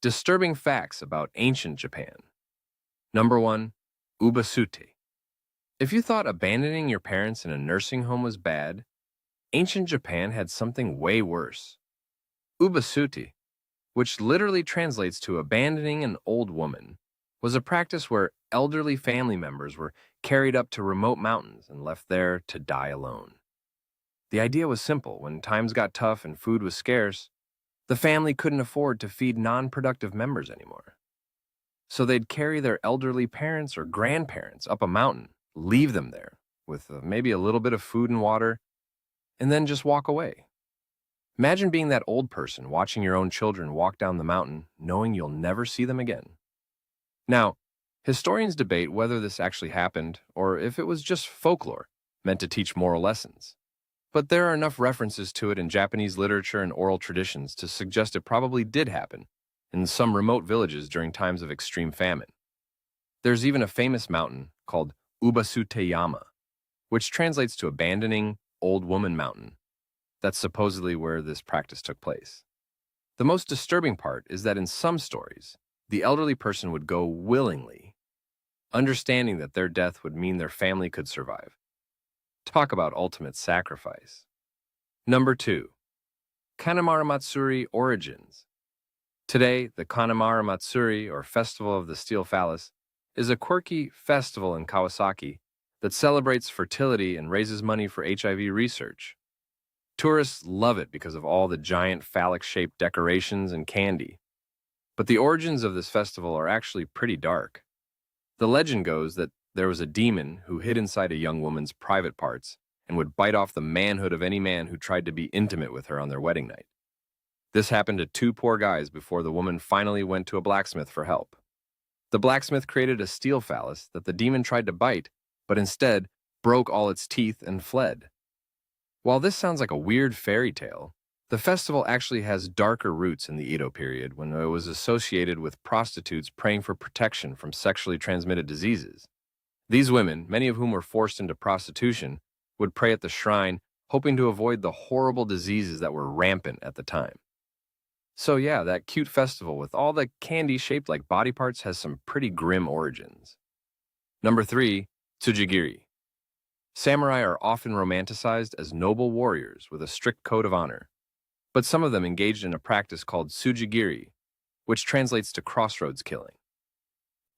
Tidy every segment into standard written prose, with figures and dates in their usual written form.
Disturbing facts about ancient Japan. Number 1. Ubasute. If you thought abandoning your parents in a nursing home was bad, ancient Japan had something way worse. Ubasute, which literally translates to abandoning an old woman, was a practice where elderly family members were carried up to remote mountains and left there to die alone. The idea was simple. When times got tough and food was scarce, the family couldn't afford to feed non-productive members anymore. So they'd carry their elderly parents or grandparents up a mountain, leave them there with maybe a little bit of food and water, and then just walk away. Imagine being that old person watching your own children walk down the mountain, knowing you'll never see them again. Now, historians debate whether this actually happened or if it was just folklore meant to teach moral lessons. But there are enough references to it in Japanese literature and oral traditions to suggest it probably did happen in some remote villages during times of extreme famine. There's even a famous mountain called Ubasuteyama, which translates to abandoning old woman mountain. That's supposedly where this practice took place. The most disturbing part is that in some stories, the elderly person would go willingly, understanding that their death would mean their family could survive. Talk about ultimate sacrifice. Number 2. Kanemaru Matsuri origins. Today, the Kanemaru Matsuri, or Festival of the Steel Phallus, is a quirky festival in Kawasaki that celebrates fertility and raises money for HIV research. Tourists love it because of all the giant phallic-shaped decorations and candy. But the origins of this festival are actually pretty dark. The legend goes that there was a demon who hid inside a young woman's private parts and would bite off the manhood of any man who tried to be intimate with her on their wedding night. This happened to two poor guys before the woman finally went to a blacksmith for help. The blacksmith created a steel phallus that the demon tried to bite, but instead broke all its teeth and fled. While this sounds like a weird fairy tale, the festival actually has darker roots in the Edo period when it was associated with prostitutes praying for protection from sexually transmitted diseases. These women, many of whom were forced into prostitution, would pray at the shrine, hoping to avoid the horrible diseases that were rampant at the time. So yeah, that cute festival with all the candy shaped like body parts has some pretty grim origins. Number 3, Tsujigiri. Samurai are often romanticized as noble warriors with a strict code of honor, but some of them engaged in a practice called tsujigiri, which translates to crossroads killing.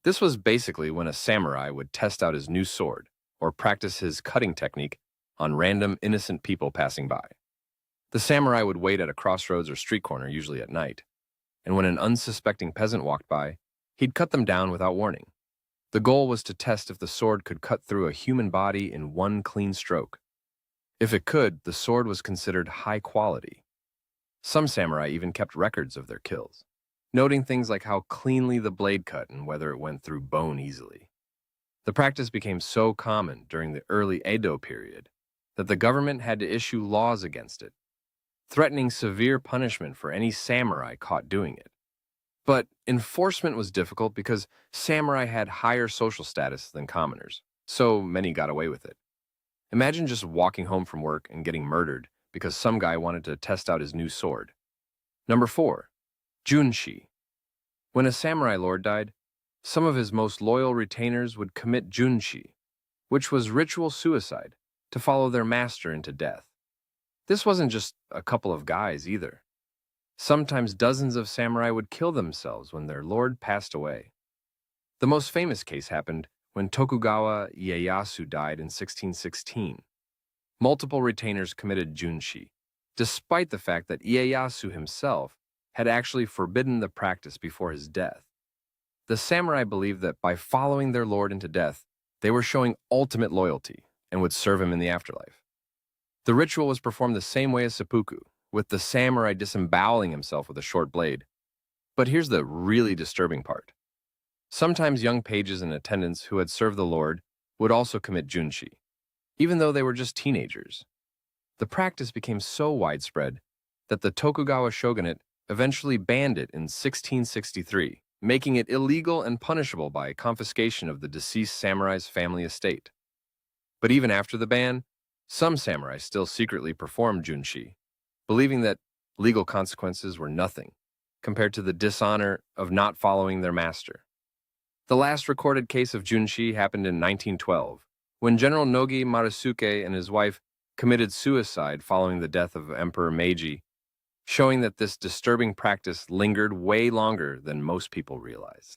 This was basically when a samurai would test out his new sword or practice his cutting technique on random innocent people passing by. The samurai would wait at a crossroads or street corner, usually at night, and when an unsuspecting peasant walked by, he'd cut them down without warning. The goal was to test if the sword could cut through a human body in one clean stroke. If it could, the sword was considered high quality. Some samurai even kept records of their kills, noting things like how cleanly the blade cut and whether it went through bone easily. The practice became so common during the early Edo period that the government had to issue laws against it, threatening severe punishment for any samurai caught doing it. But enforcement was difficult because samurai had higher social status than commoners, so many got away with it. Imagine just walking home from work and getting murdered because some guy wanted to test out his new sword. Number 4, junshi. When a samurai lord died, some of his most loyal retainers would commit junshi, which was ritual suicide, to follow their master into death. This wasn't just a couple of guys either. Sometimes dozens of samurai would kill themselves when their lord passed away. The most famous case happened when Tokugawa Ieyasu died in 1616. Multiple retainers committed junshi, despite the fact that Ieyasu himself had actually forbidden the practice before his death. The samurai believed that by following their lord into death, they were showing ultimate loyalty and would serve him in the afterlife. The ritual was performed the same way as seppuku, with the samurai disemboweling himself with a short blade. But here's the really disturbing part. Sometimes young pages in attendance who had served the lord would also commit junshi, even though they were just teenagers. The practice became so widespread that the Tokugawa shogunate eventually banned it in 1663, making it illegal and punishable by confiscation of the deceased samurai's family estate. But even after the ban, some samurai still secretly performed junshi, believing that legal consequences were nothing compared to the dishonor of not following their master. The last recorded case of junshi happened in 1912, when General Nogi Marisuke and his wife committed suicide following the death of Emperor Meiji, showing that this disturbing practice lingered way longer than most people realize.